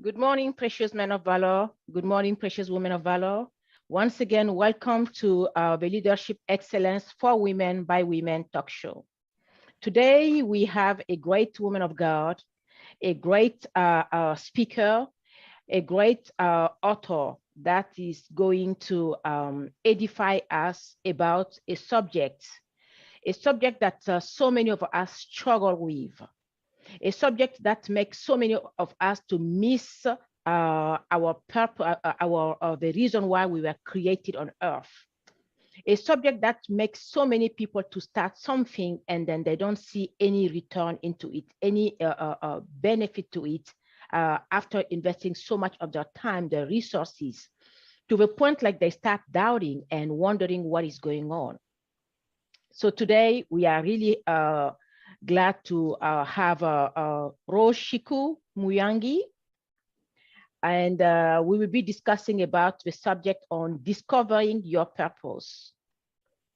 Good morning, precious men of valor. Good morning, precious women of valor. Once again, welcome to the Leadership Excellence for Women by Women Talk Show. Today, we have a great woman of God, a great speaker, a great author that is going to edify us about a subject that so many of us struggle with, a subject that makes so many of us to miss our purpose, the reason why we were created on earth. A subject that makes so many people to start something and then they don't see any return into it, any benefit to it after investing so much of their time, their resources, to the point like they start doubting and wondering what is going on. So today we are really glad to have Roshiku Muyangi, and we will be discussing about the subject on discovering your purpose.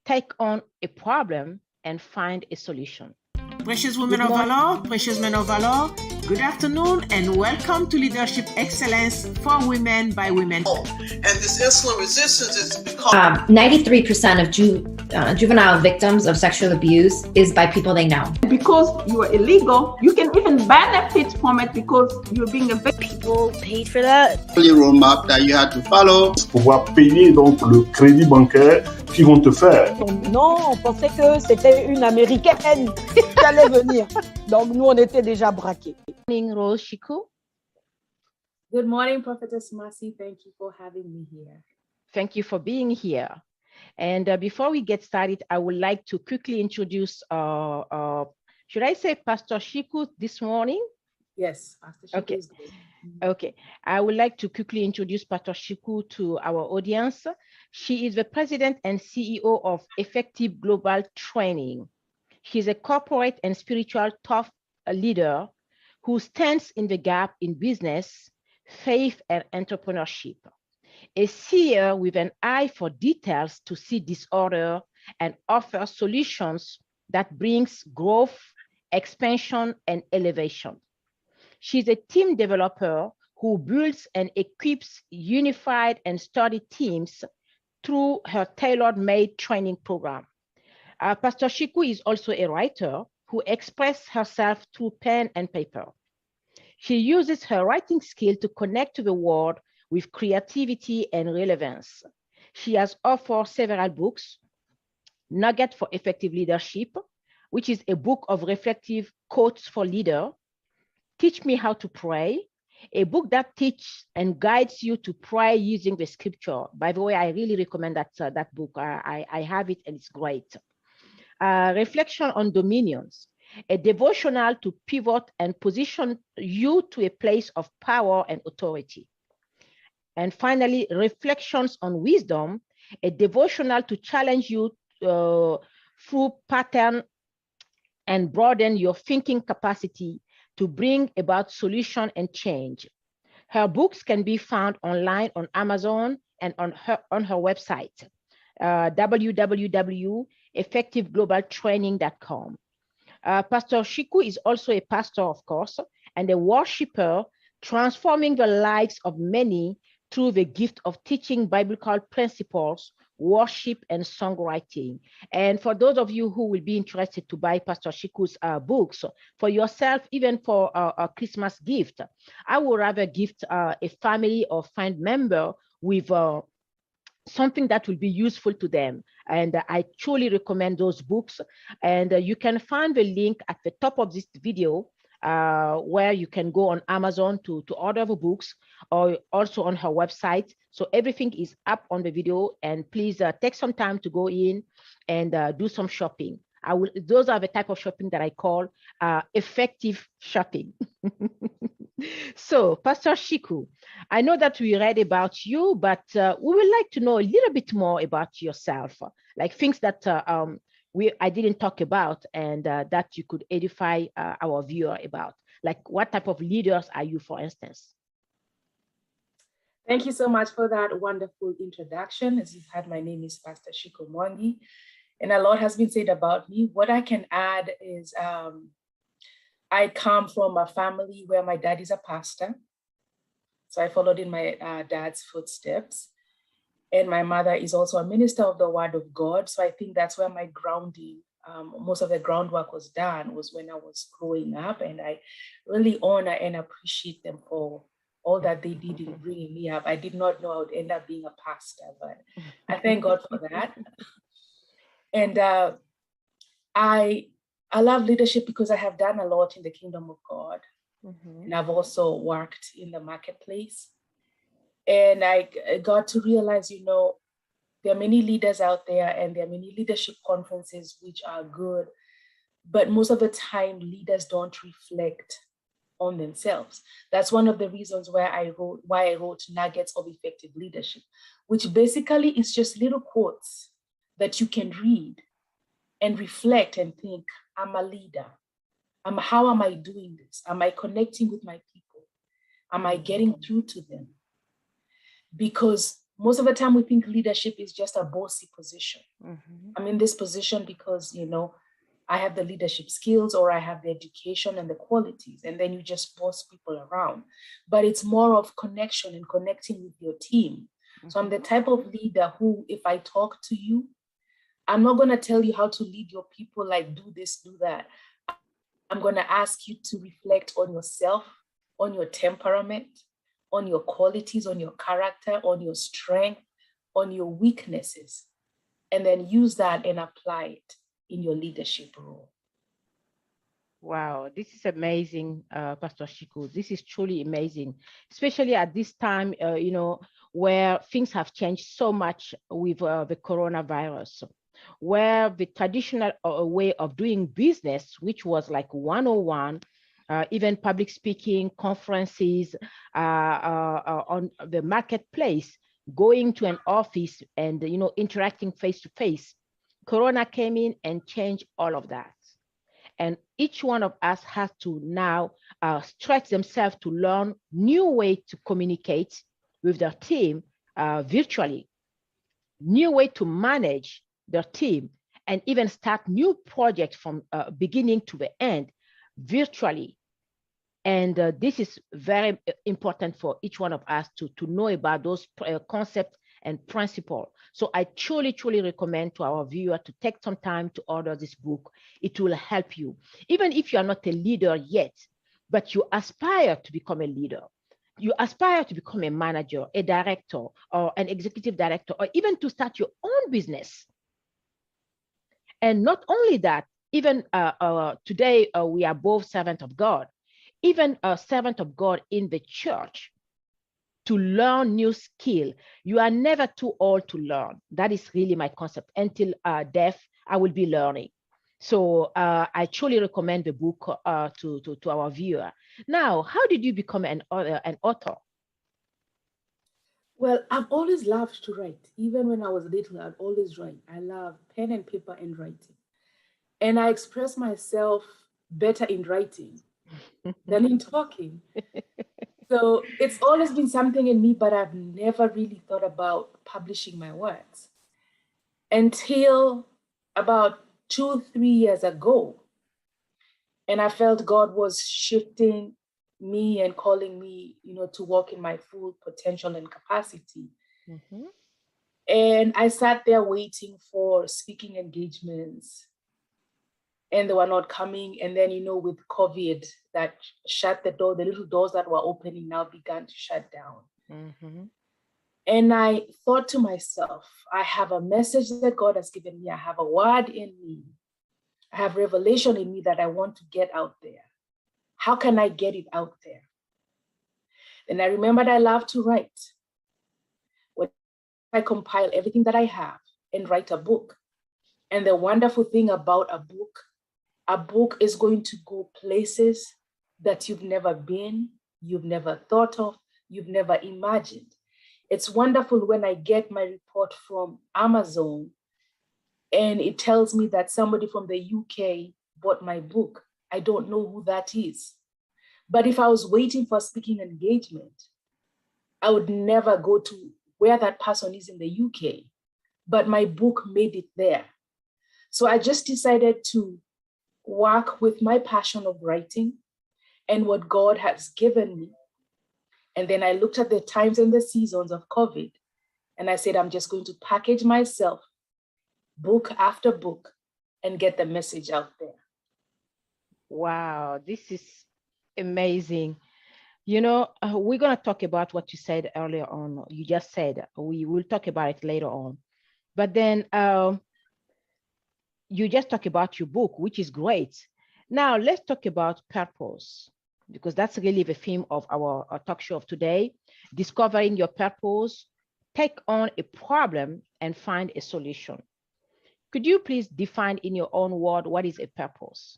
Take on a problem and find a solution. Precious women of valor, precious men of valor, good afternoon and welcome to Leadership Excellence for Women by Women. And this insulin resistance is because 93% of juvenile victims of sexual abuse is by people they know. Because you are illegal, you can even benefit from it because you're being a victim. People paid for that. the roadmap that you had to follow. Pouvoir payer donc le crédit bancaire qu'ils vont te faire. Non, on pensait que c'était une Américaine qui allait venir. Donc nous, on était déjà braqués. Good morning, Roshiku. Good morning, Prophetess Masi. Thank you for having me here. Thank you for being here. And before we get started, I would like to quickly introduce, should I say Pastor Shiku this morning? Yes, Pastor Shiku Okay. is good. Okay, I would like to quickly introduce Pastor Shiku to our audience. She is the president and CEO of Effective Global Training. She's a corporate and spiritual thought leader who stands in the gap in business, faith, and entrepreneurship. A seer with an eye for details to see disorder and offer solutions that brings growth, expansion, and elevation. She's a team developer who builds and equips unified and sturdy teams through her tailor-made training program. Pastor Shiku is also a writer who expresses herself through pen and paper. She uses her writing skill to connect to the world with creativity and relevance. She has authored several books: Nugget for Effective Leadership, which is a book of reflective quotes for leaders; Teach Me How to Pray, a book that teaches and guides you to pray using the scripture. By the way, I really recommend that book. I have it and it's great. Reflection on Dominions, a devotional to pivot and position you to a place of power and authority. And finally, Reflections on Wisdom, a devotional to challenge you through pattern and broaden your thinking capacity to bring about solution and change. Her books can be found online on Amazon and on her website, www.effectiveglobaltraining.com. Pastor Shiku is also a pastor, of course, and a worshiper, transforming the lives of many through the gift of teaching biblical principles, worship, and songwriting. And for those of you who will be interested to buy Pastor Shiku's books for yourself, even for a Christmas gift, I would rather gift a family or friend member with something that will be useful to them. And I truly recommend those books. And you can find the link at the top of this video, where you can go on Amazon to order the books, or also on her website. So everything is up on the video, and please take some time to go in and do some shopping. Those are the type of shopping that I call effective shopping. So, Pastor Shiku, I know that we read about you, but we would like to know a little bit more about yourself, like things that I didn't talk about, and that you could edify our viewer about. Like, what type of leaders are you, for instance? Thank you so much for that wonderful introduction. As you've heard, my name is Pastor Shiku Mwangi, and a lot has been said about me. What I can add is I come from a family where my dad is a pastor. So I followed in my dad's footsteps. And my mother is also a minister of the Word of God. So I think that's where my grounding, most of the groundwork was done, was when I was growing up. And I really honor and appreciate them for all that they did in bringing me up. I did not know I would end up being a pastor, but I thank God for that. And I love leadership because I have done a lot in the kingdom of God. And I've also worked in the marketplace. And I got to realize, you know, there are many leaders out there and there are many leadership conferences which are good, but most of the time leaders don't reflect on themselves. That's one of the reasons why I wrote Nuggets of Effective Leadership, which basically is just little quotes that you can read and reflect and think, I'm a leader. How am I doing this? Am I connecting with my people? Am I getting through to them? Because most of the time we think leadership is just a bossy position. I'm in this position because, you know, I have the leadership skills or I have the education and the qualities, and then you just boss people around. But it's more of connection and connecting with your team. So I'm the type of leader who, if I talk to you, I'm not going to tell you how to lead your people, like do this, do that. I'm going to ask you to reflect on yourself, on your temperament, on your qualities, on your character, on your strength, on your weaknesses, and then use that and apply it in your leadership role. Wow, this is amazing, Pastor Shiku. This is truly amazing, especially at this time, you know, where things have changed so much with the coronavirus, where the traditional way of doing business, which was like 101, even public speaking, conferences on the marketplace, going to an office and, you know, interacting face to face. Corona came in and changed all of that. And each one of us has to now stretch themselves to learn new ways to communicate with their team virtually, new way to manage their team, and even start new projects from beginning to the end virtually. And this is very important for each one of us to know about those concepts and principles. So I truly, truly recommend to our viewer to take some time to order this book. It will help you. Even if you are not a leader yet, but you aspire to become a leader, you aspire to become a manager, a director, or an executive director, or even to start your own business. And not only that, even today, we are both servants of God. Even a servant of God in the church, to learn new skill. You are never too old to learn. That is really my concept. Until death, I will be learning. So I truly recommend the book to our viewer. Now, how did you become an author? Well, I've always loved to write. Even when I was little, I'd always write. I love pen and paper and writing. And I express myself better in writing than in talking. So it's always been something in me, but I've never really thought about publishing my words until about 2-3 years ago. And I felt God was shifting me and calling me, you know, to walk in my full potential and capacity. And I sat there waiting for speaking engagements, and they were not coming. And then, you know, with COVID, that shut the door, the little doors that were opening now began to shut down. And I thought to myself, I have a message that God has given me. I have a word in me. I have revelation in me that I want to get out there. How can I get it out there? And I remembered I love to write. When I compile everything that I have and write a book. And the wonderful thing about a book is going to go places that you've never been, you've never thought of, you've never imagined. It's wonderful when I get my report from Amazon and it tells me that somebody from the UK bought my book. I don't know who that is. But if I was waiting for a speaking engagement, I would never go to where that person is in the UK. But my book made it there. So I just decided to work with my passion of writing and what God has given me And then I looked at the times and the seasons of COVID, and I said, I'm just going to package myself, book after book, and get the message out there. Wow, this is amazing. You know, we're going to talk about what you said earlier on. You just said we will talk about it later on. But then you just talk about your book, which is great. Now, let's talk about purpose, because that's really the theme of our talk show of today. Discovering your purpose, take on a problem and find a solution. Could you please define in your own word what is a purpose?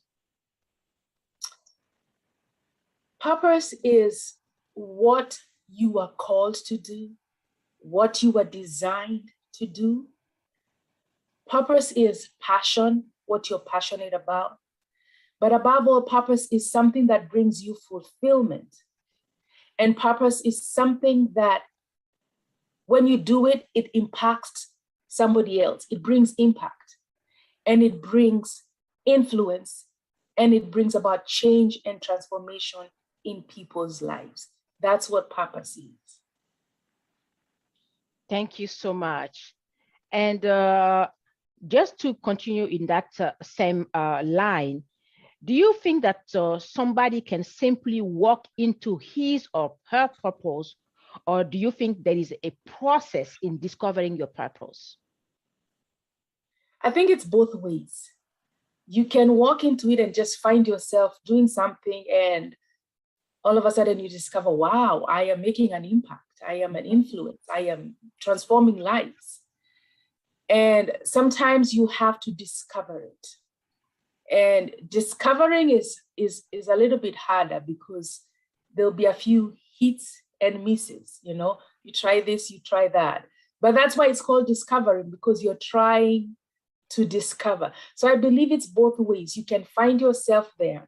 Purpose is what you are called to do, what you are designed to do. Purpose is passion, what you're passionate about. But above all, purpose is something that brings you fulfillment. And purpose is something that when you do it, it impacts somebody else. It brings impact, and it brings influence, and it brings about change and transformation in people's lives. That's what purpose is. Thank you so much. And just to continue in that same line, do you think that somebody can simply walk into his or her purpose, or do you think there is a process in discovering your purpose? I think it's both ways. You can walk into it and just find yourself doing something, and all of a sudden you discover, wow, I am making an impact. I am an influence. I am transforming lives. And sometimes you have to discover it. And discovering is a little bit harder because there'll be a few hits and misses. You know, you try this, you try that. But that's why it's called discovering, because you're trying to discover. So I believe it's both ways. You can find yourself there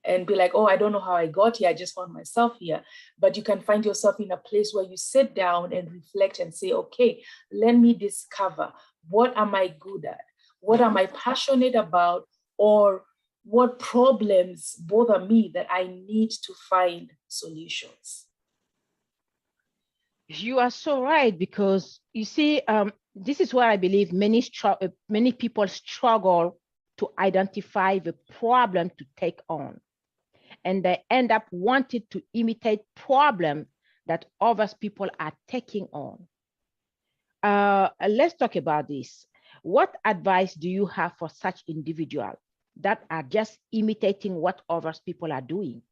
and be like, oh, I don't know how I got here. I just found myself here. But you can find yourself in a place where you sit down and reflect and say, okay, let me discover, what am I good at? What am I passionate about? Or what problems bother me that I need to find solutions? You are so right, because you see, this is where I believe many people struggle to identify the problem to take on. And they end up wanting to imitate problems that other people are taking on. Let's talk about this. What advice do you have for such individuals that are just imitating what other people are doing?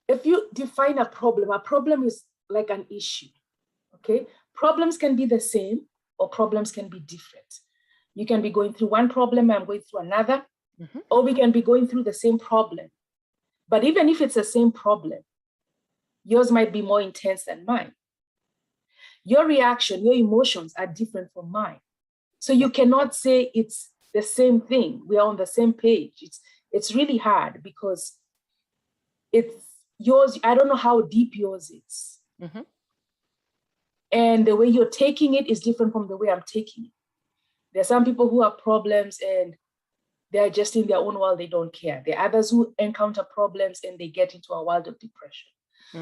If you define a problem is like an issue, okay? Problems can be the same or problems can be different. You can be going through one problem and going through another, or we can be going through the same problem. But even if it's the same problem, yours might be more intense than mine. Your reaction, your emotions are different from mine. So you cannot say it's the same thing. We are on the same page. It's really hard because it's yours. I don't know how deep yours is. And the way you're taking it is different from the way I'm taking it. There are some people who have problems and they're just in their own world, they don't care. There are others who encounter problems and they get into a world of depression.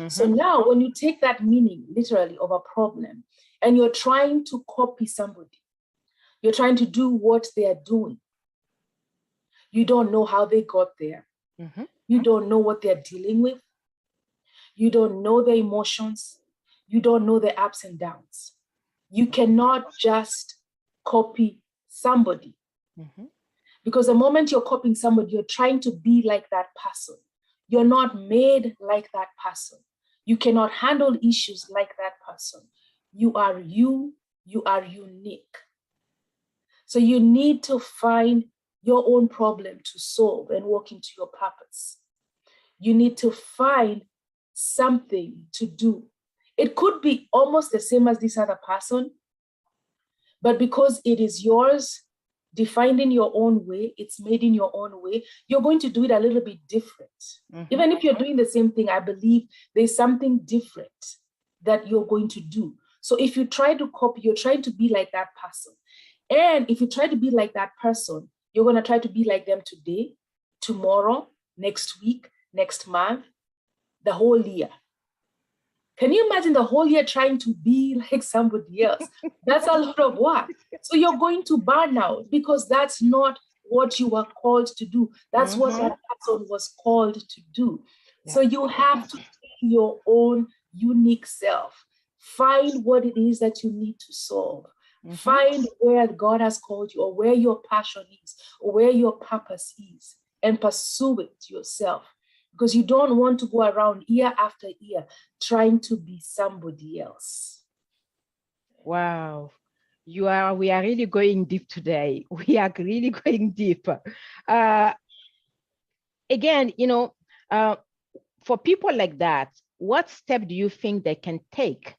So now when you take that meaning literally of a problem and you're trying to copy somebody, you're trying to do what they are doing, you don't know how they got there. You don't know what they're dealing with. You don't know their emotions. You don't know the ups and downs. You cannot just copy somebody. Because the moment you're copying somebody, you're trying to be like that person. You're not made like that person. You cannot handle issues like that person. You are you. You are unique. So you need to find your own problem to solve and walk into your purpose. You need to find something to do. It could be almost the same as this other person, but because it is yours, defined in your own way, it's made in your own way, you're going to do it a little bit different. Even if you're doing the same thing, I believe there's something different that you're going to do. So if you try to copy, you're trying to be like that person. And if you try to be like that person, you're going to try to be like them today, tomorrow, next week, next month. the whole year. Can you imagine the whole year trying to be like somebody else? That's a lot of work. So you're going to burn out because that's not what you were called to do. That's what that person was called to do. Yeah. So you have to take your own unique self. Find what it is that you need to solve. Find where God has called you, or where your passion is, or where your purpose is, and pursue it yourself. Because you don't want to go around year after year trying to be somebody else. Wow. We are really going deep today. We are really going deep. Again, for people like that, what step do you think they can take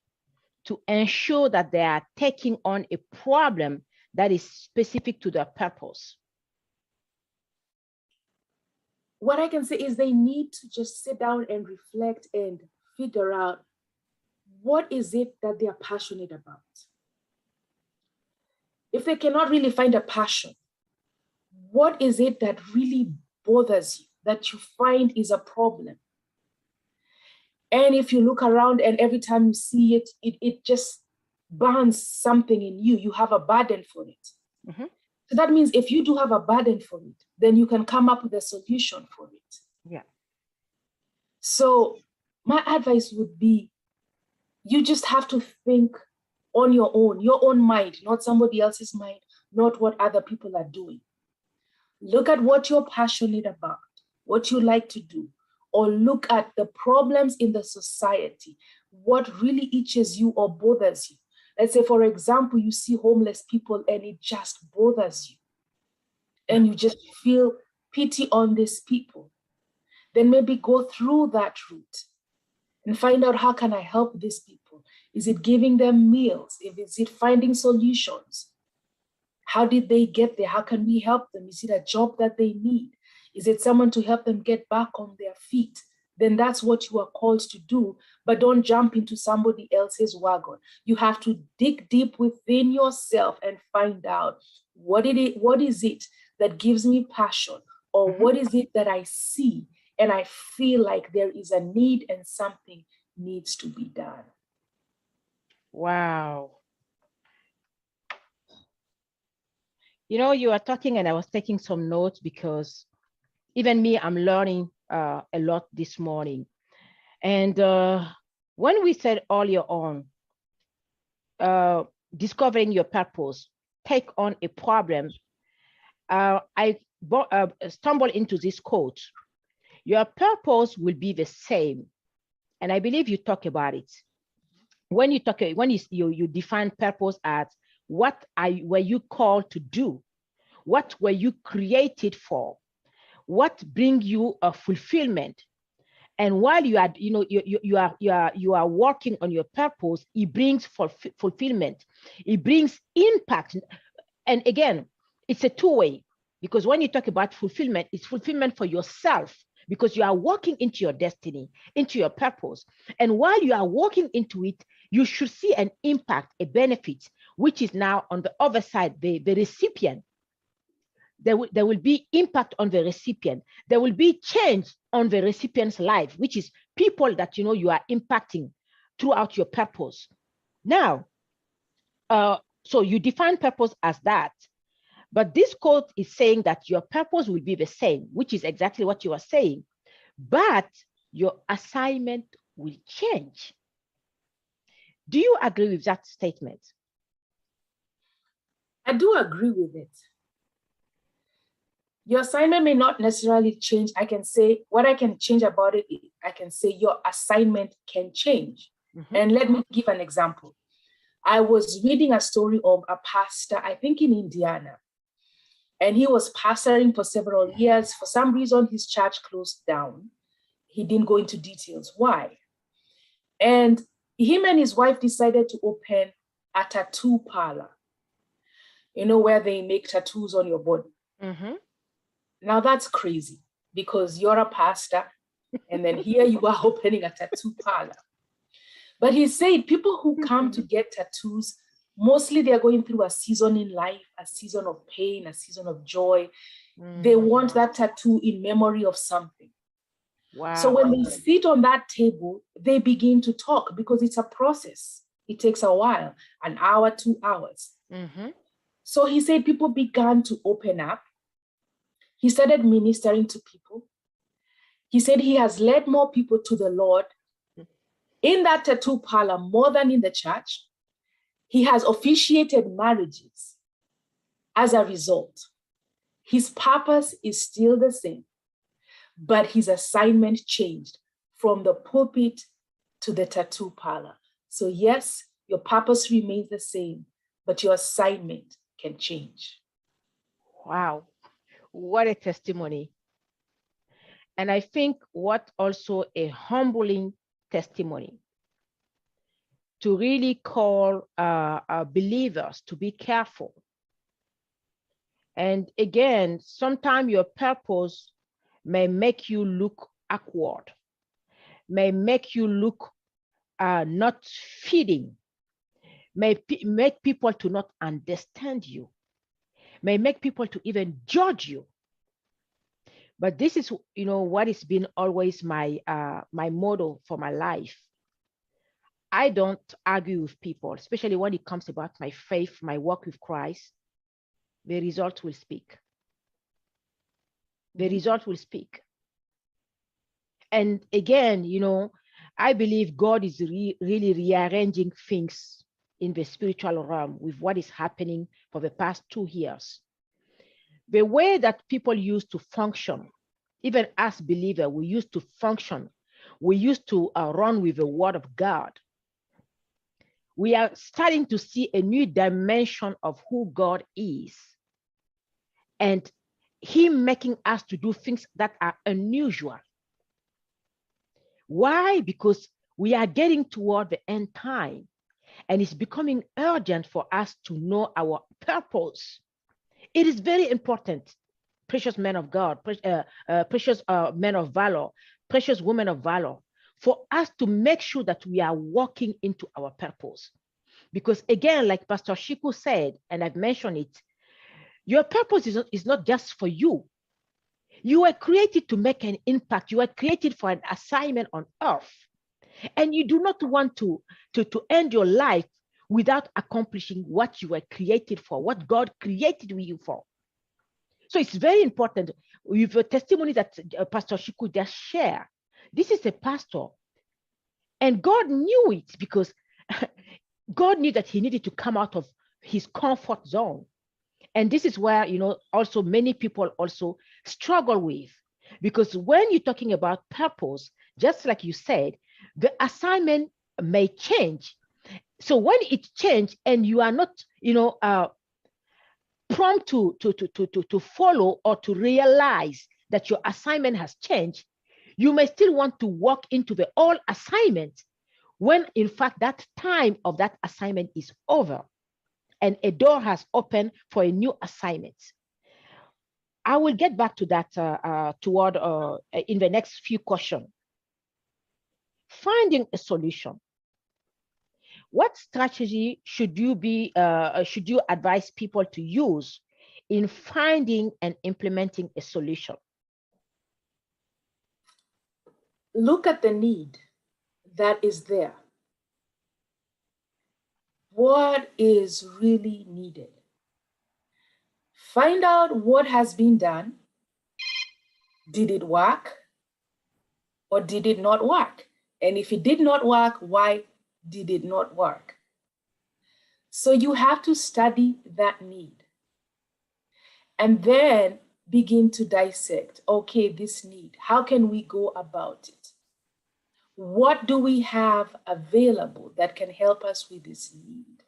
to ensure that they are taking on a problem that is specific to their purpose? What I can say is they need to just sit down and reflect and figure out what is it that they are passionate about. If they cannot really find a passion, what is it that really bothers you, that you find is a problem? And if you look around and every time you see it, it just burns something in you, you have a burden for it. So that means if you do have a burden for it, then you can come up with a solution for it. Yeah. So my advice would be, you just have to think on your own mind, not somebody else's mind, not what other people are doing. Look at what you're passionate about, what you like to do, or look at the problems in the society, what really itches you or bothers you. Let's say, for example, you see homeless people and it just bothers you. And you just feel pity on these people. Then maybe go through that route and find out, how can I help these people? Is it giving them meals? Is it finding solutions? How did they get there? How can we help them? Is it a job that they need? Is it someone to help them get back on their feet? Then that's what you are called to do, but don't jump into somebody else's wagon. You have to dig deep within yourself and find out what is it that gives me passion, or what is it that I see and I feel like there is a need and something needs to be done. Wow. You are talking and I was taking some notes, because even me, I'm learning a lot this morning. And when we said earlier on, discovering your purpose, take on a problem, I stumbled into this quote: your purpose will be the same. And I believe you talk about it. When you define purpose as what were you called to do, what were you created for, what brings you a fulfillment. And while you are working on your purpose, it brings fulfillment, it brings impact. And again, it's a two-way, because when you talk about fulfillment, it's fulfillment for yourself, because you are walking into your destiny, into your purpose. And while you are walking into it, you should see an impact, a benefit, which is now on the other side, the recipient. There will be impact on the recipient. There will be change on the recipient's life, which is people that you are impacting throughout your purpose. Now, so you define purpose as that. But this quote is saying that your purpose will be the same, which is exactly what you are saying. But your assignment will change. Do you agree with that statement? I do agree with it. Your assignment may not necessarily change. I can say what I can change about it. I can say your assignment can change. And let me give an example. I was reading a story of a pastor, I think in Indiana, and he was pastoring for several years. For some reason, his church closed down. He didn't go into details why. And him and his wife decided to open a tattoo parlor, where they make tattoos on your body. Now that's crazy, because you're a pastor and then here you are opening a tattoo parlor. But he said people who come to get tattoos, mostly they're going through a season in life, a season of pain, a season of joy. They want that tattoo in memory of something. Wow. So when they sit on that table, they begin to talk because it's a process. It takes a while, an hour, 2 hours. Mm-hmm. So he said people began to open up. He started ministering to people. He said he has led more people to the Lord in that tattoo parlor more than in the church. He has officiated marriages as a result. His purpose is still the same, but his assignment changed from the pulpit to the tattoo parlor. So yes, your purpose remains the same, but your assignment can change. Wow. What a testimony. And I think what also a humbling testimony to really call believers to be careful. And again, sometimes your purpose may make you look awkward, may make you look not fitting, may make people to not understand you, may make people to even judge you. But this is, what has been always my my motto for my life. I don't argue with people, especially when it comes about my faith, my walk with Christ. The result will speak. The result will speak. And again, I believe God is really rearranging things in the spiritual realm with what is happening for the past 2 years. The way that people used to function, even as believers, we used to function. We used to run with the word of God. We are starting to see a new dimension of who God is. And him making us to do things that are unusual. Why? Because we are getting toward the end time, and it's becoming urgent for us to know our purpose. It is very important, precious men of God, precious men of valor, precious women of valor, for us to make sure that we are walking into our purpose. Because again, like Pastor Shiku said, and I've mentioned it, your purpose is not just for you. You were created to make an impact. You were created for an assignment on earth. And you do not want to end your life without accomplishing what you were created for, what God created you for. So it's very important. With a testimony that Pastor Shiku just shared, this is a pastor. And God knew it because God knew that he needed to come out of his comfort zone. And this is where, also many people also struggle with, because when you're talking about purpose, just like you said, the assignment may change. So when it changes and you are not, prompt to follow or to realize that your assignment has changed, you may still want to walk into the old assignment when in fact that time of that assignment is over and a door has opened for a new assignment. I will get back to that toward in the next few questions. Finding a solution. What strategy should you advise people to use in finding and implementing a solution? Look at the need that is there. What is really needed? Find out what has been done. Did it work or did it not work? And if it did not work, why did it not work? So you have to study that need and then begin to dissect, okay, this need, how can we go about it? What do we have available that can help us with this need?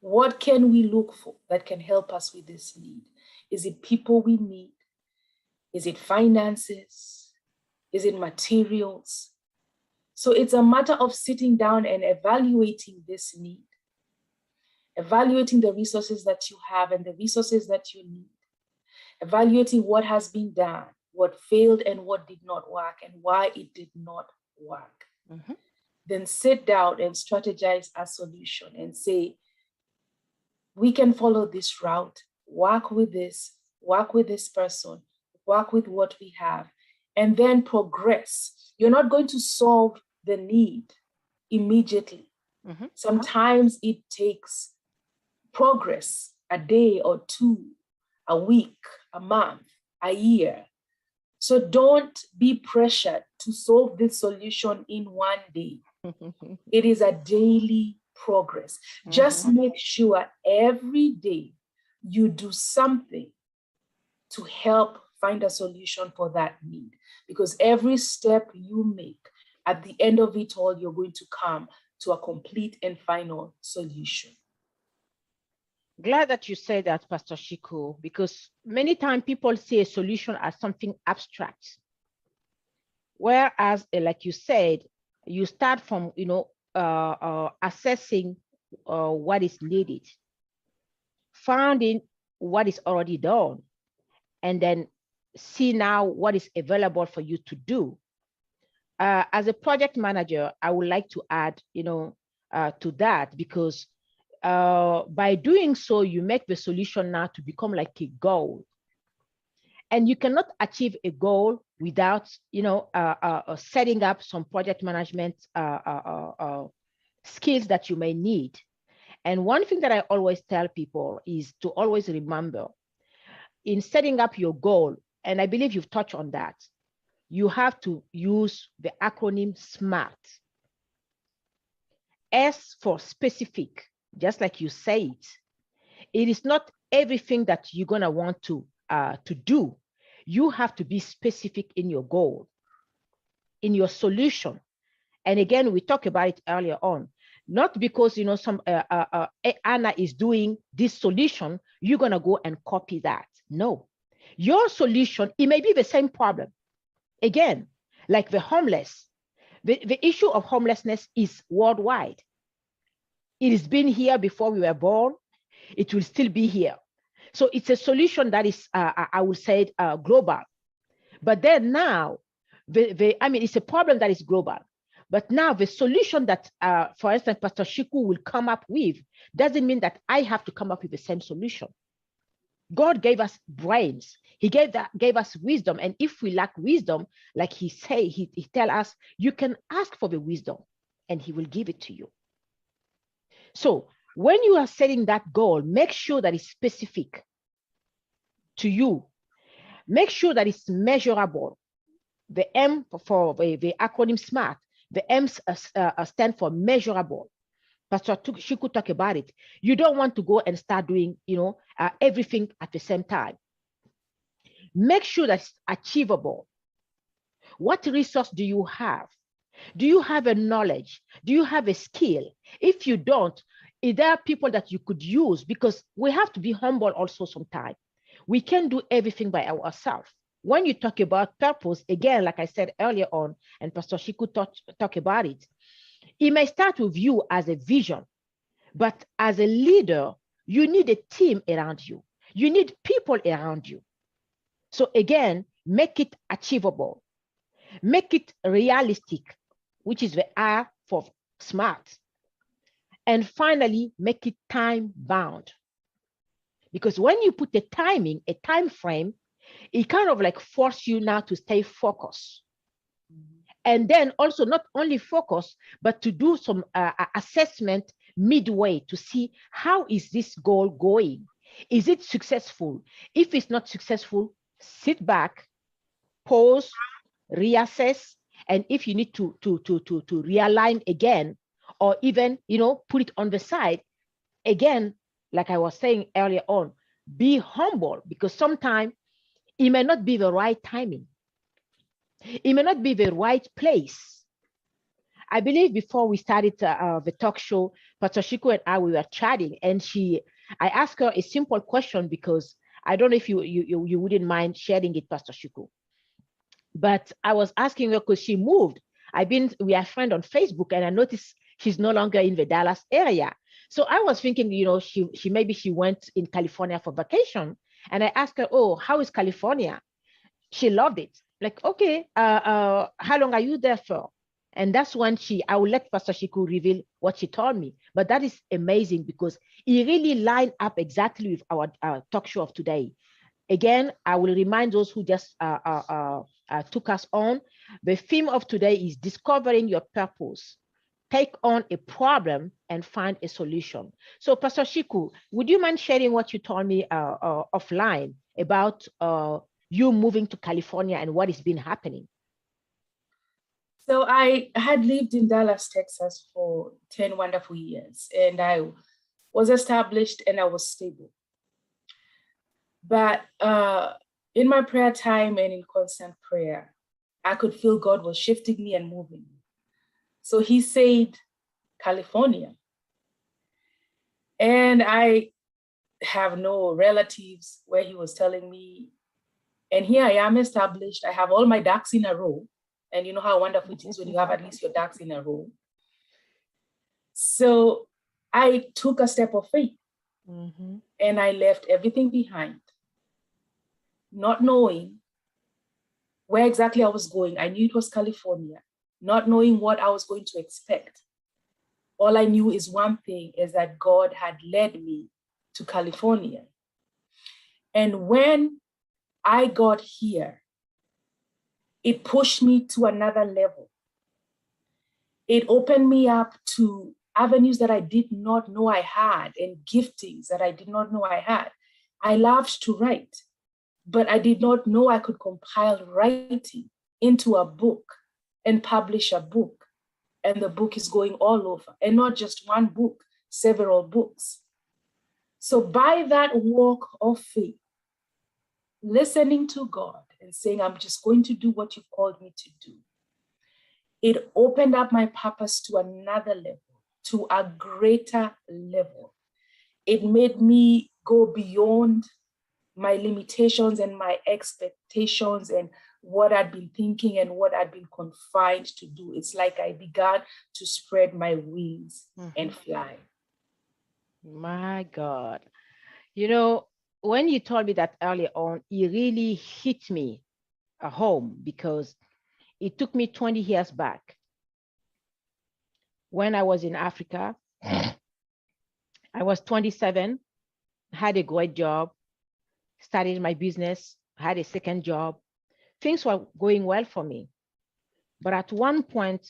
What can we look for that can help us with this need? Is it people we need? Is it finances? Is it materials? So it's a matter of sitting down and evaluating this need, evaluating the resources that you have and the resources that you need, evaluating what has been done, what failed and what did not work and why it did not work. Mm-hmm. Then sit down and strategize a solution and say, we can follow this route, work with this person, work with what we have, and then progress. You're not going to solve the need immediately. Mm-hmm. Sometimes it takes progress, a day or two, a week, a month, a year. So don't be pressured to solve this solution in one day. It is a daily progress. Just make sure every day you do something to help find a solution for that need. Because every step you make, at the end of it all, you're going to come to a complete and final solution. Glad that you said that, Pastor Shiku, because many times people see a solution as something abstract. Whereas, like you said, you start from, assessing what is needed, finding what is already done, and then see now what is available for you to do. As a project manager, I would like to add, to that, because by doing so, you make the solution now to become like a goal. And you cannot achieve a goal without, setting up some project management skills that you may need. And one thing that I always tell people is to always remember, in setting up your goal, and I believe you've touched on that, you have to use the acronym SMART. S for specific, just like you say it. It is not everything that you're gonna want to do. You have to be specific in your goal, in your solution. And again, we talked about it earlier on. Not because some Anna is doing this solution, you're gonna go and copy that. No, your solution, it may be the same problem. Again, like the homeless, the issue of homelessness is worldwide. It has been here before we were born. It will still be here. So it's a solution that is, I would say, global. But then now, it's a problem that is global. But now the solution that, for instance, Pastor Shiku will come up with doesn't mean that I have to come up with the same solution. God gave us brains. He gave us wisdom. And if we lack wisdom, like he tell us, you can ask for the wisdom and he will give it to you. So when you are setting that goal, make sure that it's specific to you. Make sure that it's measurable. The M for the acronym SMART, the M stand for measurable. Pastor Shiku talk about it. You don't want to go and start doing, everything at the same time. Make sure that it's achievable. What resource do you have? Do you have a knowledge? Do you have a skill? If you don't, there are people that you could use, because we have to be humble also sometimes. We can't do everything by ourselves. When you talk about purpose, again, like I said earlier on, and Pastor Shiku talk about it, it may start with you as a vision, but as a leader, you need a team around you. You need people around you. So again, make it achievable. Make it realistic, which is the R for SMART. And finally, make it time bound. Because when you put a timing, a time frame, it kind of like force you now to stay focused. And then also not only focus, but to do some assessment midway to see how is this goal going? Is it successful? If it's not successful, sit back, pause, reassess, and if you need to realign again, or even put it on the side, again, like I was saying earlier on, be humble, because sometimes it may not be the right timing. It may not be the right place. I believe before we started the talk show, Pastor Shiku and I, we were chatting, and I asked her a simple question, because I don't know if you wouldn't mind sharing it, Pastor Shiku. But I was asking her because she moved. We are friends on Facebook, and I noticed she's no longer in the Dallas area. So I was thinking, she went in California for vacation, and I asked her, "Oh, how is California?" She loved it. Like, okay, how long are you there for? And that's when I will let Pastor Shiku reveal what she told me. But that is amazing, because it really lined up exactly with our talk show of today. Again, I will remind those who just took us on. The theme of today is discovering your purpose. Take on a problem and find a solution. So, Pastor Shiku, would you mind sharing what you told me offline about you moving to California and what has been happening? So I had lived in Dallas, Texas for 10 wonderful years, and I was established and I was stable. But in my prayer time and in constant prayer, I could feel God was shifting me and moving me. So he said, California. And I have no relatives where he was telling me. And here I am established. I have all my ducks in a row. And you know how wonderful it is when you have at least your ducks in a row. So I took a step of faith and I left everything behind, not knowing where exactly I was going. I knew it was California, not knowing what I was going to expect. All I knew is one thing, is that God had led me to California. And when I got here, it pushed me to another level. It opened me up to avenues that I did not know I had and giftings that I did not know I had. I loved to write, but I did not know I could compile writing into a book and publish a book. And the book is going all over, and not just one book, several books. So by that walk of faith, listening to God and saying, I'm just going to do what you've called me to do, it opened up my purpose to another level, to a greater level. It made me go beyond my limitations and my expectations and what I'd been thinking and what I'd been confined to do. It's like I began to spread my wings and fly. My God. You know, when you told me that earlier on, it really hit me at home, because it took me 20 years back. When I was in Africa, I was 27, had a great job, started my business, had a second job. Things were going well for me. But at one point,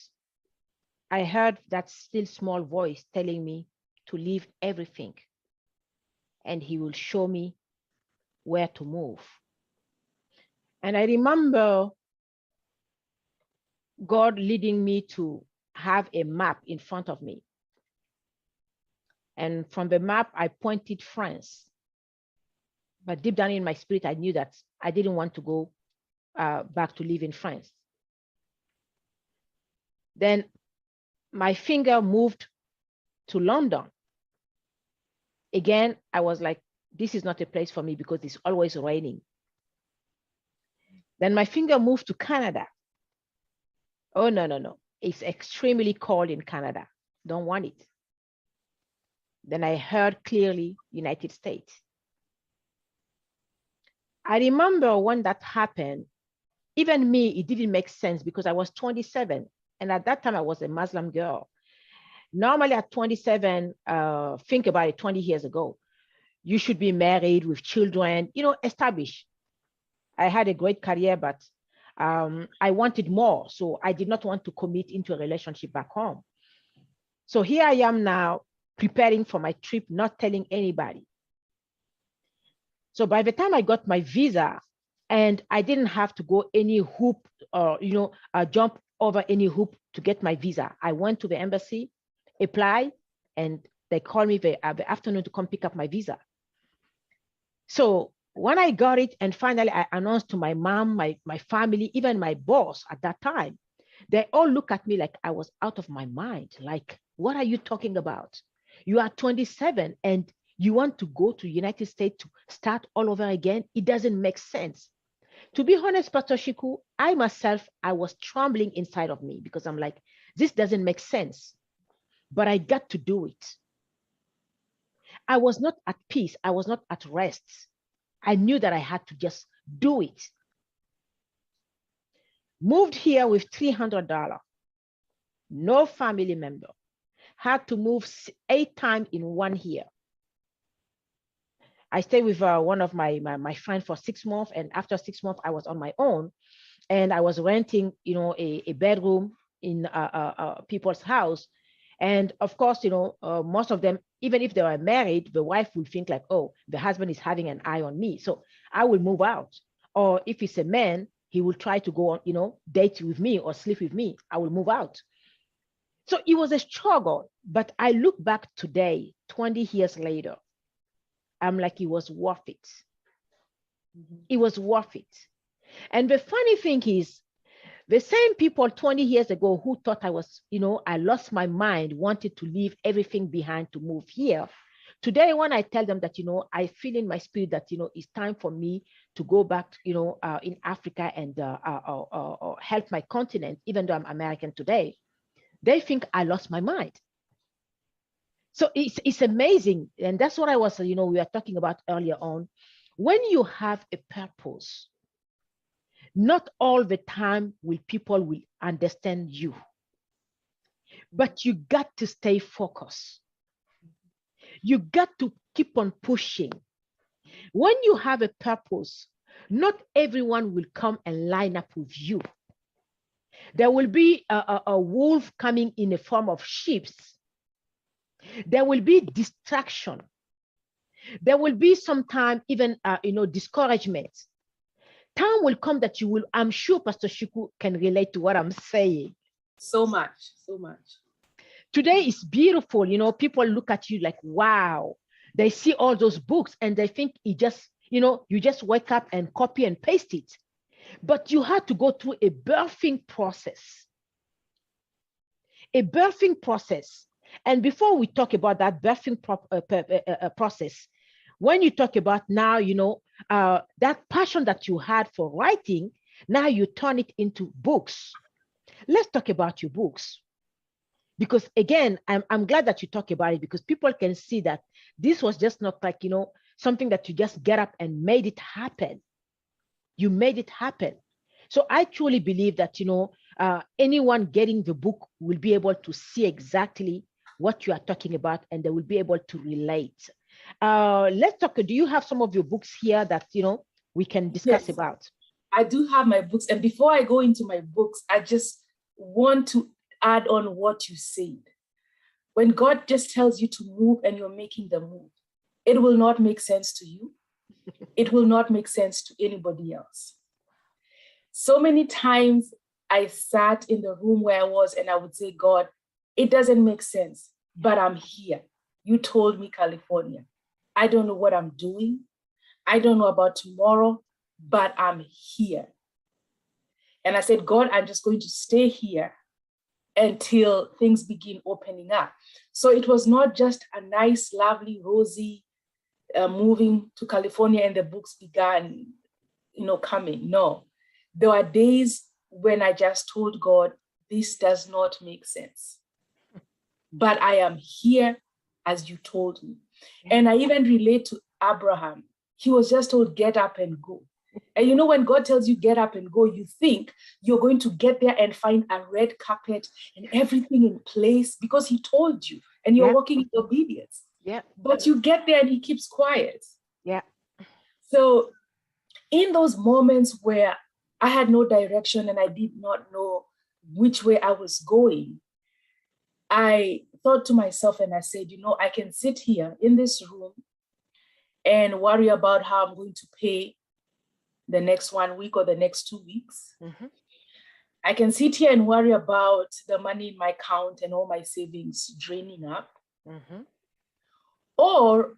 I heard that still small voice telling me to leave everything, and he will show me where to move. And I remember God leading me to have a map in front of me. And from the map, I pointed France. But deep down in my spirit, I knew that I didn't want to go back to live in France. Then my finger moved to London. Again, I was like, this is not a place for me because it's always raining. Then my finger moved to Canada. Oh, no. It's extremely cold in Canada. Don't want it. Then I heard clearly United States. I remember when that happened, even me, it didn't make sense because I was 27. And at that time, I was a Muslim girl. Normally at 27, think about it, 20 years ago, you should be married with children, established. I had a great career, but I wanted more. So I did not want to commit into a relationship back home. So here I am now preparing for my trip, not telling anybody. So by the time I got my visa, and I didn't have to go any hoop or, jump over any hoop to get my visa. I went to the embassy, applied, and they called me the afternoon to come pick up my visa. So when I got it, and finally I announced to my mom, my family, even my boss at that time, they all look at me like I was out of my mind. Like, what are you talking about? You are 27 and you want to go to the United States to start all over again? It doesn't make sense. To be honest, Pastor Shiku, I myself, I was trembling inside of me because I'm like, this doesn't make sense, but I got to do it. I was not at peace. I was not at rest. I knew that I had to just do it. Moved here with $300, no family member. Had to move 8 times in 1 year. I stayed with one of my friends for 6 months, and after 6 months, I was on my own. and I was renting, a bedroom in people's house. And of course, most of them, even if they were married, the wife will think like, oh, the husband is having an eye on me, so I will move out. Or if it's a man, he will try to go on, date with me or sleep with me. I will move out. So it was a struggle. But I look back today, 20 years later, I'm like, it was worth it. It was worth it. And the funny thing is, the same people 20 years ago who thought I was, I lost my mind, wanted to leave everything behind to move here. Today, when I tell them that, I feel in my spirit that, it's time for me to go back, in Africa and help my continent, even though I'm American today, they think I lost my mind. So it's amazing. And that's what I was, we were talking about earlier on. When you have a purpose, not all the time will people understand you, but you got to stay focused. You got to keep on pushing. When you have a purpose, not everyone will come and line up with you. There will be a wolf coming in the form of sheep. There will be distraction. There will be sometimes even, discouragement. Time will come that you will, I'm sure Pastor Shiku can relate to what I'm saying. So much, so much. Today is beautiful. People look at you like, wow. They see all those books and they think it just, you just wake up and copy and paste it. But you had to go through a birthing process. A birthing process. And before we talk about that birthing process, when you talk about now, that passion that you had for writing, now you turn it into books. Let's talk about your books. Because again, I'm glad that you talk about it, because people can see that this was just not like, something that you just get up and made it happen. You made it happen. So I truly believe that, anyone getting the book will be able to see exactly what you are talking about, and they will be able to relate. Let's talk. Do you have some of your books here that, we can discuss about? I do have my books. And before I go into my books, I just want to add on what you said. When God just tells you to move and you're making the move, it will not make sense to you. It will not make sense to anybody else. So many times I sat in the room where I was and I would say, God, it doesn't make sense, but I'm here. You told me California. I don't know what I'm doing. I don't know about tomorrow, but I'm here. And I said, God, I'm just going to stay here until things begin opening up. So it was not just a nice, lovely, rosy moving to California and the books began, coming. No, there were days when I just told God, this does not make sense. But I am here as you told me. And I even relate to Abraham. He was just told, get up and go. And when God tells you get up and go, you think you're going to get there and find a red carpet and everything in place because he told you and you're walking in obedience. Yeah. But you get there and he keeps quiet. Yeah. So in those moments where I had no direction and I did not know which way I was going, I thought to myself and I said, I can sit here in this room and worry about how I'm going to pay the next 1 week or the next 2 weeks. Mm-hmm. I can sit here and worry about the money in my account and all my savings draining up. Mm-hmm. Or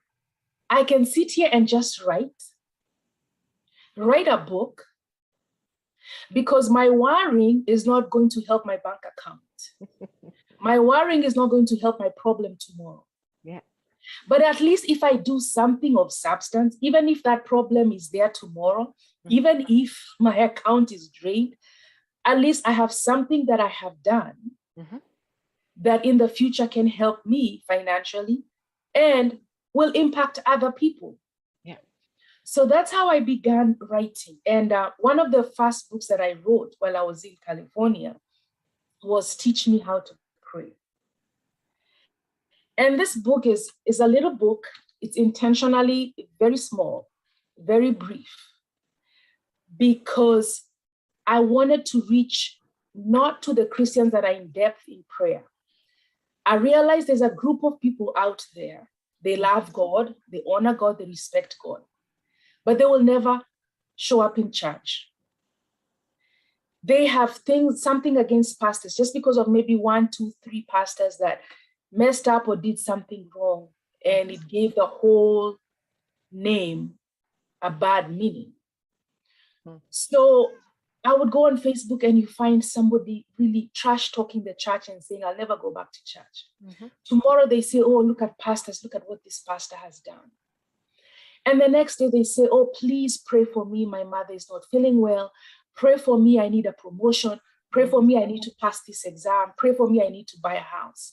I can sit here and just write a book, because my worrying is not going to help my bank account. My worrying is not going to help my problem tomorrow. Yeah. But at least if I do something of substance, even if that problem is there tomorrow, even if my account is drained, at least I have something that I have done that in the future can help me financially and will impact other people. Yeah. So that's how I began writing. And one of the first books that I wrote while I was in California was Teach Me How to Pray. And this book is a little book. It's intentionally very small, very brief, because I wanted to reach not to the Christians that are in depth in prayer. I realized there's a group of people out there. They love God, they honor God, they respect God, but they will never show up in church. They have something against pastors just because of maybe 1, 2, 3 pastors that messed up or did something wrong, and it gave the whole name a bad meaning. So I would go on Facebook and you find somebody really trash talking the church and saying, I'll never go back to church. Tomorrow they say, oh, look at pastors, look at what this pastor has done. And the next day they say, oh, please pray for me. My mother is not feeling well. Pray for me. I need a promotion. Pray for me. I need to pass this exam. Pray for me. I need to buy a house.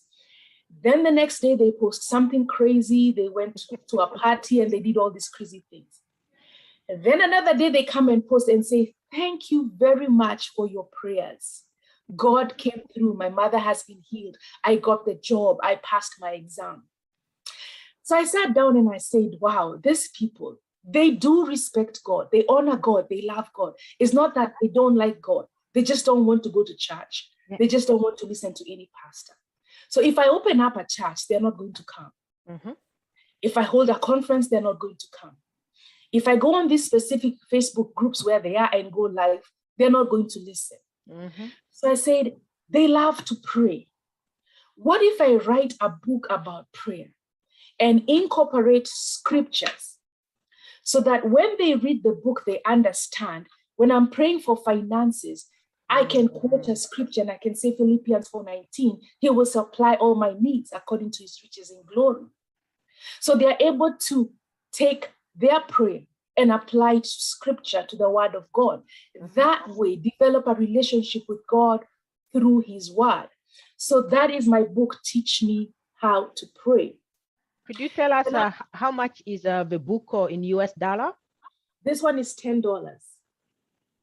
Then the next day they post something crazy. They went to a party and they did all these crazy things. And then another day they come and post and say, thank you very much for your prayers. God came through. My mother has been healed. I got the job. I passed my exam. So I sat down and I said, wow, these people, they do respect God. They honor God. They love God. It's not that they don't like God. They just don't want to go to church. They just don't want to listen to any pastor. So if I open up a church, they're not going to come. If I hold a conference, they're not going to come. If I go on these specific Facebook groups where they are and go live, they're not going to listen. So I said, they love to pray. What if I write a book about prayer and incorporate scriptures so that when they read the book, they understand? When I'm praying for finances, I can quote a scripture and I can say Philippians 4:19, he will supply all my needs according to his riches in glory. So they're able to take their prayer and apply to scripture, to the word of God. That way, develop a relationship with God through his word. So that is my book, Teach Me How to Pray. Could you tell us how much is the book in US dollar? This one is $10.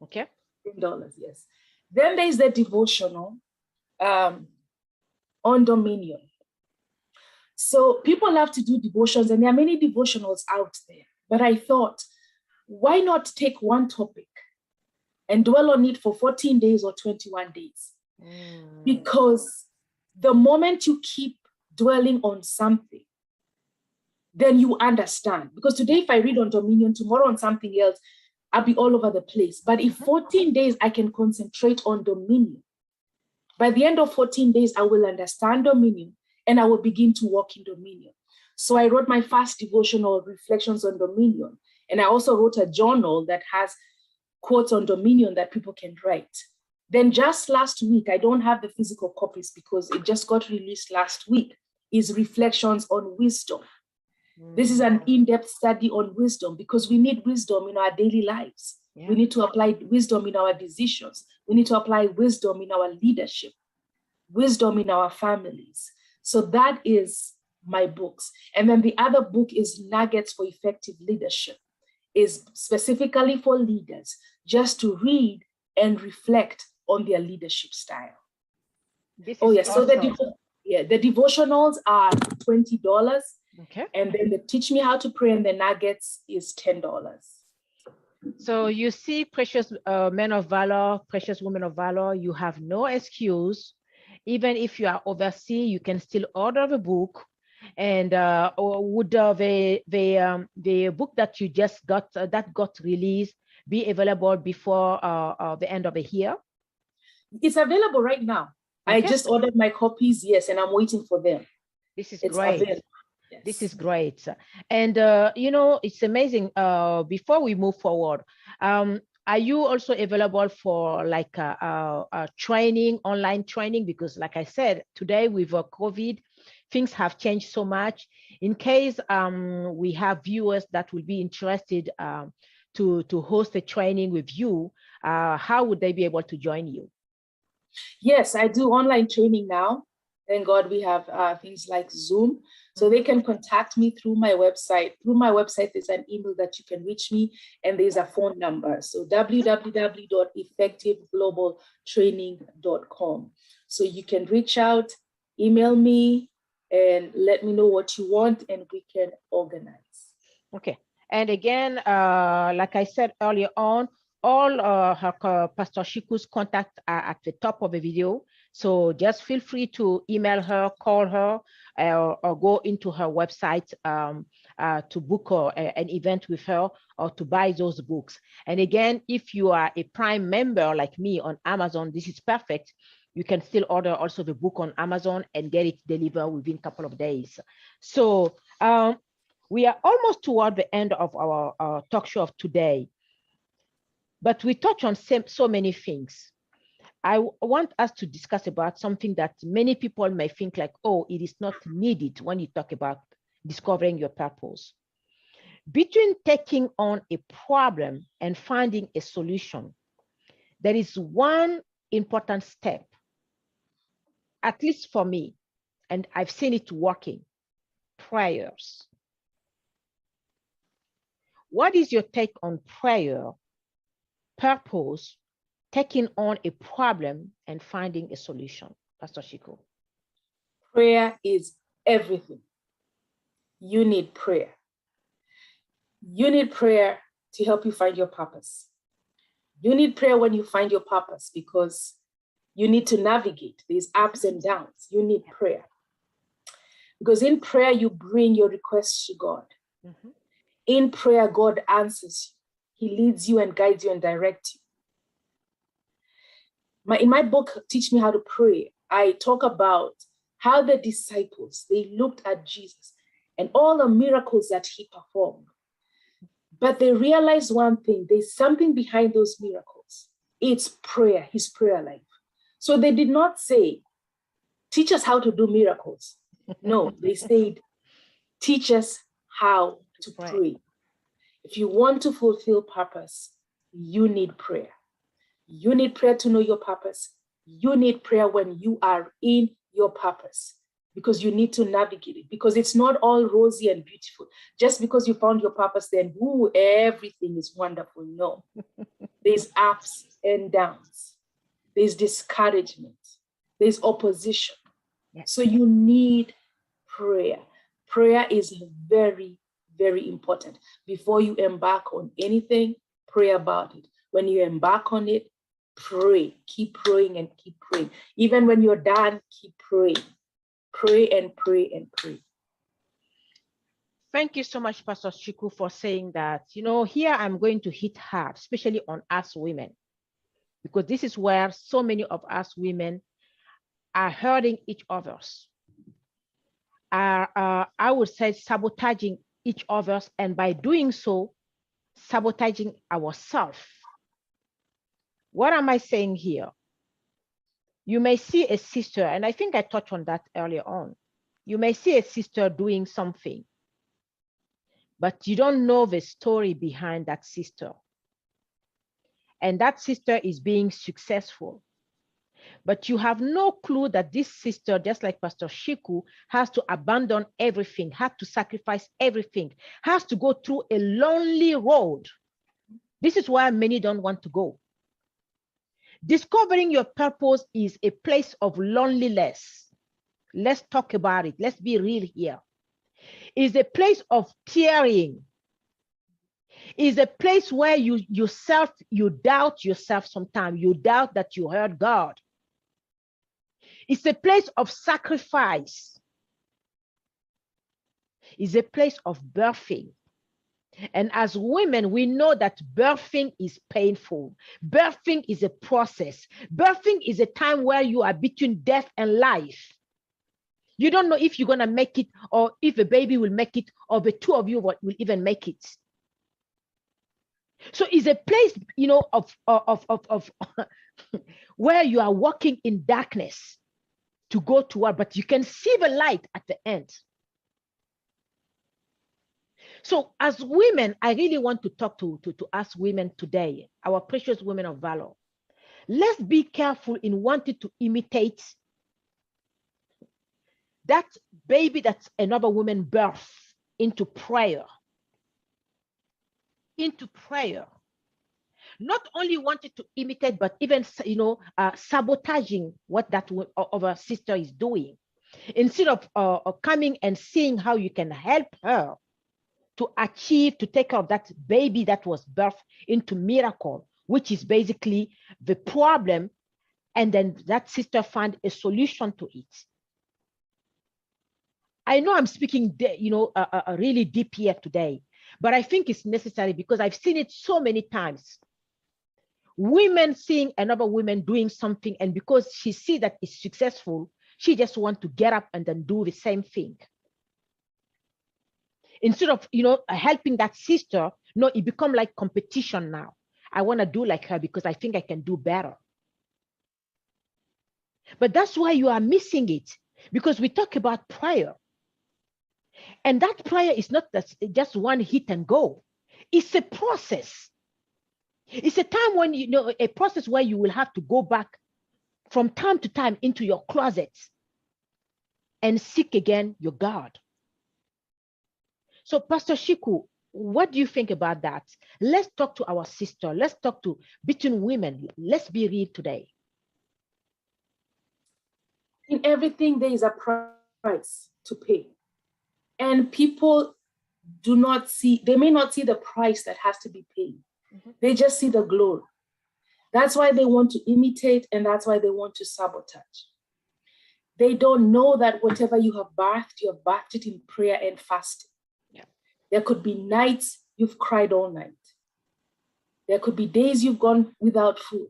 Okay. $10, yes. Then there's the devotional on Dominion. So people love to do devotions, and there are many devotionals out there. But I thought, why not take one topic and dwell on it for 14 days or 21 days? Because the moment you keep dwelling on something, then you understand. Because today, if I read on Dominion, tomorrow on something else, I'll be all over the place. But if 14 days, I can concentrate on Dominion. By the end of 14 days, I will understand Dominion and I will begin to walk in Dominion. So I wrote my first devotional, Reflections on Dominion. And I also wrote a journal that has quotes on Dominion that people can write. Then just last week, I don't have the physical copies because it just got released last week, is Reflections on Wisdom. This is an in-depth study on wisdom because we need wisdom in our daily lives. We need to apply wisdom in our decisions. We need to apply wisdom in our leadership, wisdom in our families. So that is my books. And then the other book is Nuggets for Effective Leadership, is specifically for leaders just to read and reflect on their leadership style. Awesome. So the devotionals are $20. Okay. And then the Teach Me How to Pray and the Nuggets is $10. So you see, precious men of valor, precious women of valor, you have no excuse. Even if you are overseas, you can still order the book. And would the book that you just got, that got released, be available before the end of the year? It's available right now. Okay. I just ordered my copies, yes, and I'm waiting for them. This is great. Available. Yes. This is great. And, it's amazing. Before we move forward, are you also available for like a training, online training? Because like I said, today with COVID, things have changed so much. In case we have viewers that will be interested to host a training with you, how would they be able to join you? Yes, I do online training now. Thank God we have things like Zoom. So they can contact me through my website. Through my website, there's an email that you can reach me, and there's a phone number. So www.effectiveglobaltraining.com. So you can reach out, email me, and let me know what you want, and we can organize. Okay. And again, like I said earlier on, All Pastor Shiku's contacts are at the top of the video. So just feel free to email her, call her, or go into her website to book an event with her or to buy those books. And again, if you are a Prime member like me on Amazon, this is perfect. You can still order also the book on Amazon and get it delivered within a couple of days. So we are almost toward the end of our talk show of today. But we touch on so many things. I want us to discuss about something that many people may think like, oh, it is not needed when you talk about discovering your purpose. Between taking on a problem and finding a solution, there is one important step, at least for me, and I've seen it working: prayers. What is your take on prayer, purpose, taking on a problem and finding a solution? Pastor Shiku. Prayer is everything. You need prayer. You need prayer to help you find your purpose. You need prayer when you find your purpose because you need to navigate these ups and downs. You need prayer. Because in prayer, you bring your requests to God. Mm-hmm. In prayer, God answers you. He leads you and guides you and directs you. In my book, Teach Me How to Pray, I talk about how the disciples, they looked at Jesus and all the miracles that he performed. But they realized one thing: there's something behind those miracles. It's prayer, his prayer life. So they did not say, teach us how to do miracles. No, they said, teach us how to pray. If you want to fulfill purpose, you need prayer. You need prayer to know your purpose. You need prayer when you are in your purpose, because you need to navigate it, because it's not all rosy and beautiful. Just because you found your purpose, then everything is wonderful. No, there's ups and downs. There's discouragement. There's opposition. Yes. So you need prayer. Prayer is very, very important. Before you embark on anything, pray about it. When you embark on it, pray. Keep praying and keep praying. Even when you're done, keep praying. Pray and pray and pray. Thank you so much, Pastor Shiku, for saying that. You know, here I'm going to hit hard, especially on us women, because this is where so many of us women are hurting each other's. I would say sabotaging each other's, and by doing so, sabotaging ourselves. What am I saying here? You may see a sister, and I think I touched on that earlier on. You may see a sister doing something, but you don't know the story behind that sister. And that sister is being successful. But you have no clue that this sister, just like Pastor Shiku, has to abandon everything, has to sacrifice everything, has to go through a lonely road. This is why many don't want to go. Discovering your purpose is a place of loneliness. Let's talk about it. Let's be real here. It's a place of tearing. It's a place where you doubt yourself sometimes. You doubt that you heard God. It's a place of sacrifice. It's a place of birthing. And as women, we know that birthing is painful. Birthing is a process. Birthing is a time where you are between death and life. You don't know if you're going to make it, or if a baby will make it, or the two of you will even make it. So it's a place, you know, of where you are walking in darkness to go toward, but you can see the light at the end. So as women, I really want to talk to us women today, our precious women of valor. Let's be careful in wanting to imitate that baby that another woman birthed into prayer. Into prayer. Not only wanted to imitate, but even, you know, sabotaging what that other sister is doing. Instead of coming and seeing how you can help her to achieve, to take care of that baby that was birthed into miracle, which is basically the problem, and then that sister found a solution to it. I know I'm speaking, really deep here today, but I think it's necessary because I've seen it so many times. Women seeing another woman doing something, and because she sees that it's successful, she just wants to get up and then do the same thing. Instead of, helping that sister, no, it become like competition now. I want to do like her because I think I can do better. But that's why you are missing it, because we talk about prayer. And that prayer is not just one hit and go. It's a process. It's a time when, a process where you will have to go back from time to time into your closet and seek again your God. So, Pastor Shiku, what do you think about that? Let's talk to our sister. Let's talk to between women. Let's be real today. In everything, there is a price to pay. And people do not see, they may not see the price that has to be paid. Mm-hmm. They just see the glory. That's why they want to imitate, and that's why they want to sabotage. They don't know that whatever you have birthed it in prayer and fasting. Yeah. There could be nights you've cried all night. There could be days you've gone without food.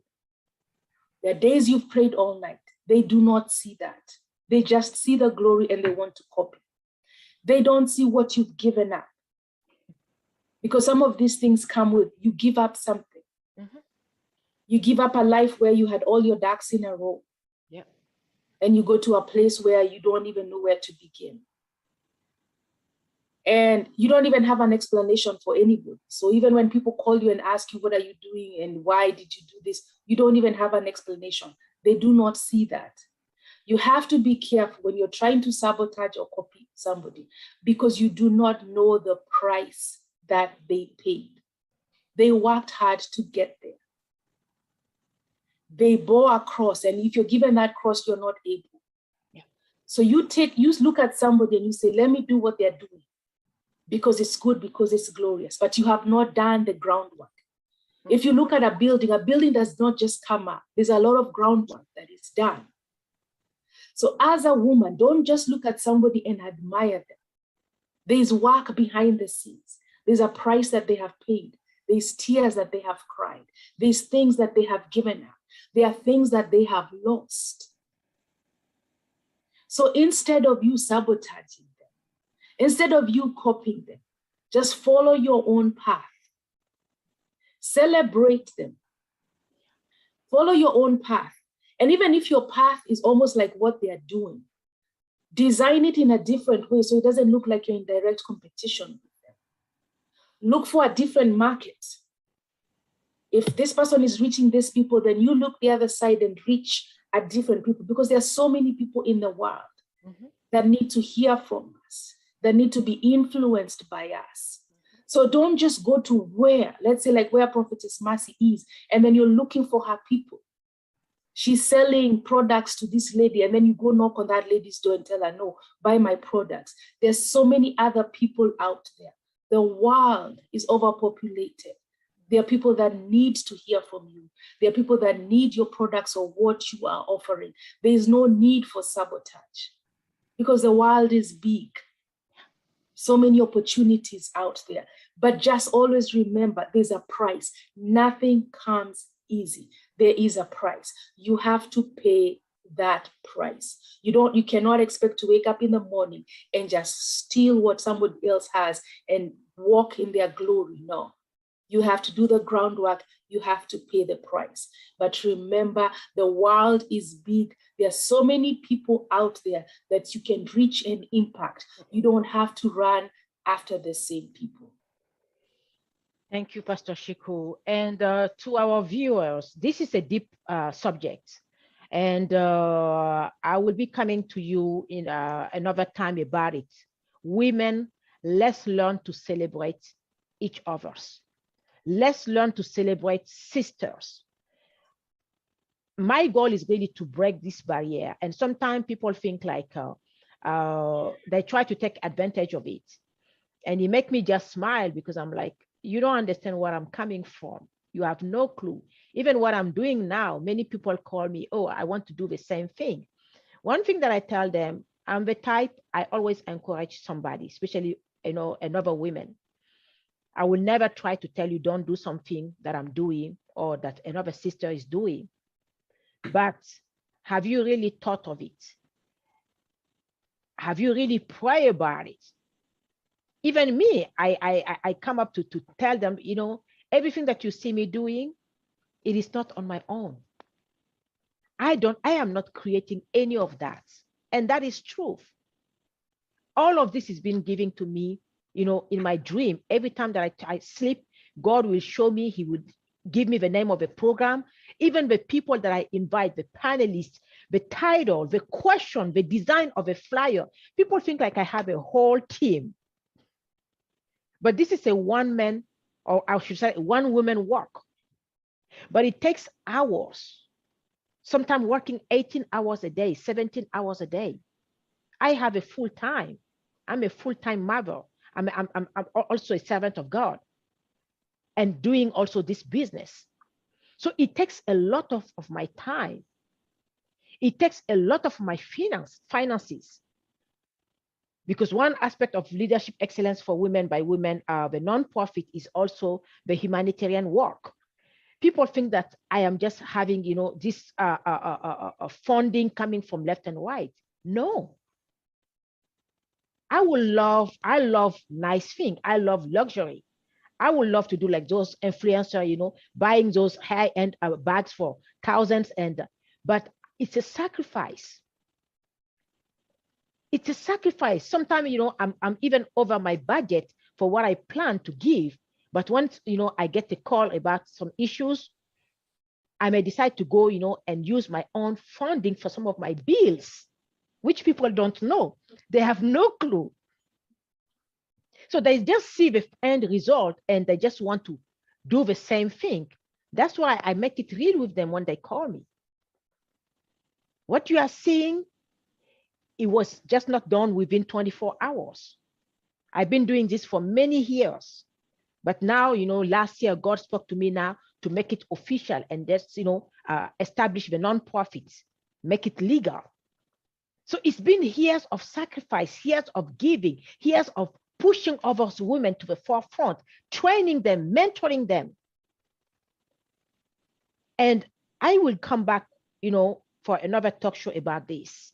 There are days you've prayed all night. They do not see that. They just see the glory and they want to copy. They don't see what you've given up. Because some of these things come with, you give up something. Mm-hmm. You give up a life where you had all your ducks in a row. Yeah. And you go to a place where you don't even know where to begin. And you don't even have an explanation for anybody. So even when people call you and ask you, what are you doing and why did you do this? You don't even have an explanation. They do not see that. You have to be careful when you're trying to sabotage or copy somebody, because you do not know the price that they paid. They worked hard to get there. They bore a cross, and if you're given that cross, you're not able. Yeah. So you look at somebody and you say, let me do what they're doing because it's good, because it's glorious, but you have not done the groundwork. Mm-hmm. If you look at a building does not just come up. There's a lot of groundwork that is done. So as a woman, don't just look at somebody and admire them. There's work behind the scenes. There's a price that they have paid. There's tears that they have cried. There's things that they have given up. There are things that they have lost. So instead of you sabotaging them, instead of you copying them, just follow your own path. Celebrate them. Follow your own path. And even if your path is almost like what they are doing, design it in a different way so it doesn't look like you're in direct competition with them. Look for a different market. If this person is reaching these people, then you look the other side and reach a different people, because there are so many people in the world that need to hear from us, that need to be influenced by us. So don't just go to where, let's say like where Prophetess Mercy is, and then you're looking for her people. She's selling products to this lady, and then you go knock on that lady's door and tell her, no, buy my products. There's so many other people out there. The world is overpopulated. There are people that need to hear from you. There are people that need your products or what you are offering. There is no need for sabotage because the world is big. So many opportunities out there. But just always remember, there's a price. Nothing comes easy. There is a price. You have to pay that price. You cannot expect to wake up in the morning and just steal what somebody else has and walk in their glory. No. You have to do the groundwork. You have to pay the price. But remember, the world is big. There are so many people out there that you can reach and impact. You don't have to run after the same people. Thank you, Pastor Shiku. And to our viewers, this is a deep subject. And I will be coming to you in another time about it. Women, let's learn to celebrate each other's. Let's learn to celebrate sisters. My goal is really to break this barrier. And sometimes people think like they try to take advantage of it. And it makes me just smile because I'm like, you don't understand where I'm coming from. You have no clue. Even what I'm doing now, many people call me, oh, I want to do the same thing. One thing that I tell them, I'm the type, I always encourage somebody, especially, another women. I will never try to tell you, don't do something that I'm doing or that another sister is doing. But have you really thought of it? Have you really prayed about it? Even me, I come up to tell them, everything that you see me doing, it is not on my own. I am not creating any of that. And that is truth. All of this is being given to me, in my dream. Every time that I sleep, God will show me, he would give me the name of a program, even the people that I invite, the panelists, the title, the question, the design of a flyer. People think like I have a whole team. But this is a one man, or I should say one woman work. But it takes hours, sometimes working 18 hours a day, 17 hours a day. I have a full time. I'm a full-time mother. I'm also a servant of God and doing also this business. So it takes a lot of my time. It takes a lot of my finances. Because one aspect of leadership excellence for women by women, the nonprofit, is also the humanitarian work. People think that I am just having, this funding coming from left and right. No. I love nice things. I love luxury. I would love to do like those influencers, buying those high-end bags for thousands, but it's a sacrifice. It's a sacrifice. Sometimes, I'm even over my budget for what I plan to give. But once, I get a call about some issues, I may decide to go, and use my own funding for some of my bills, which people don't know. They have no clue. So they just see the end result and they just want to do the same thing. That's why I make it real with them when they call me. What you are seeing, it was just not done within 24 hours. I've been doing this for many years. But now, last year, God spoke to me now to make it official and just, establish the nonprofits, make it legal. So it's been years of sacrifice, years of giving, years of pushing other women to the forefront, training them, mentoring them. And I will come back, for another talk show about this.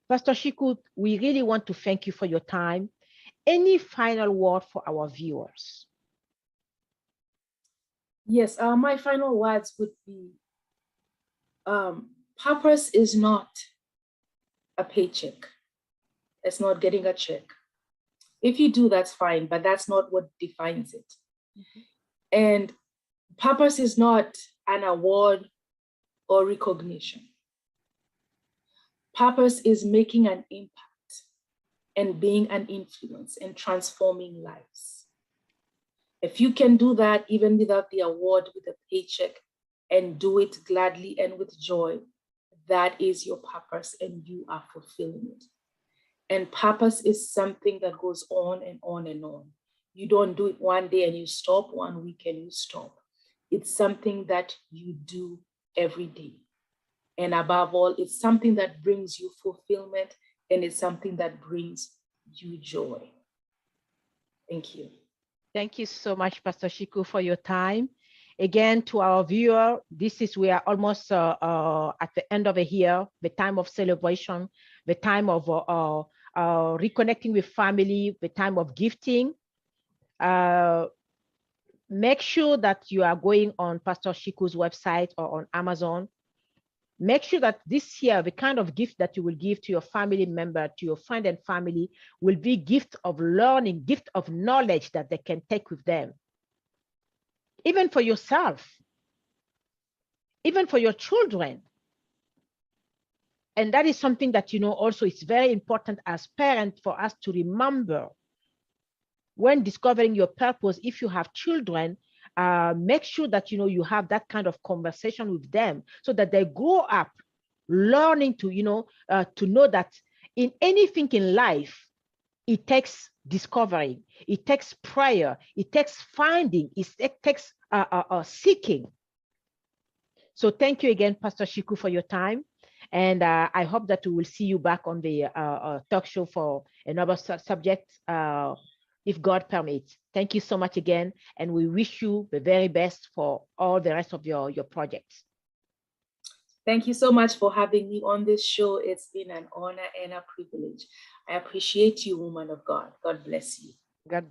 Pastor Shiku, we really want to thank you for your time. Any final word for our viewers? Yes, my final words would be, purpose is not a paycheck. It's not getting a check. If you do, that's fine, but that's not what defines it. Mm-hmm. And purpose is not an award or recognition. Purpose is making an impact and being an influence and transforming lives. If you can do that, even without the award, with a paycheck, and do it gladly and with joy, that is your purpose and you are fulfilling it. And purpose is something that goes on and on and on. You don't do it one day and you stop, one week and you stop. It's something that you do every day. And above all, it's something that brings you fulfillment, and it's something that brings you joy. Thank you. Thank you so much, Pastor Shiku, for your time. Again, to our viewer, we are almost at the end of the year, the time of celebration, the time of reconnecting with family, the time of gifting. Make sure that you are going on Pastor Shiku's website or on Amazon. Make sure that this year, the kind of gift that you will give to your family member, to your friend and family, will be gift of learning, gift of knowledge that they can take with them. Even for yourself, even for your children. And that is something that, also it's very important as parents for us to remember when discovering your purpose. If you have children, make sure that, you have that kind of conversation with them so that they grow up learning to know that in anything in life, it takes discovering, it takes prayer, it takes finding, it takes seeking. So thank you again, Pastor Shiku, for your time. And I hope that we will see you back on the talk show for another subject, if God permits. Thank you so much again. And we wish you the very best for all the rest of your projects. Thank you so much for having me on this show. It's been an honor and a privilege. I appreciate you, woman of God. God bless you. God bless.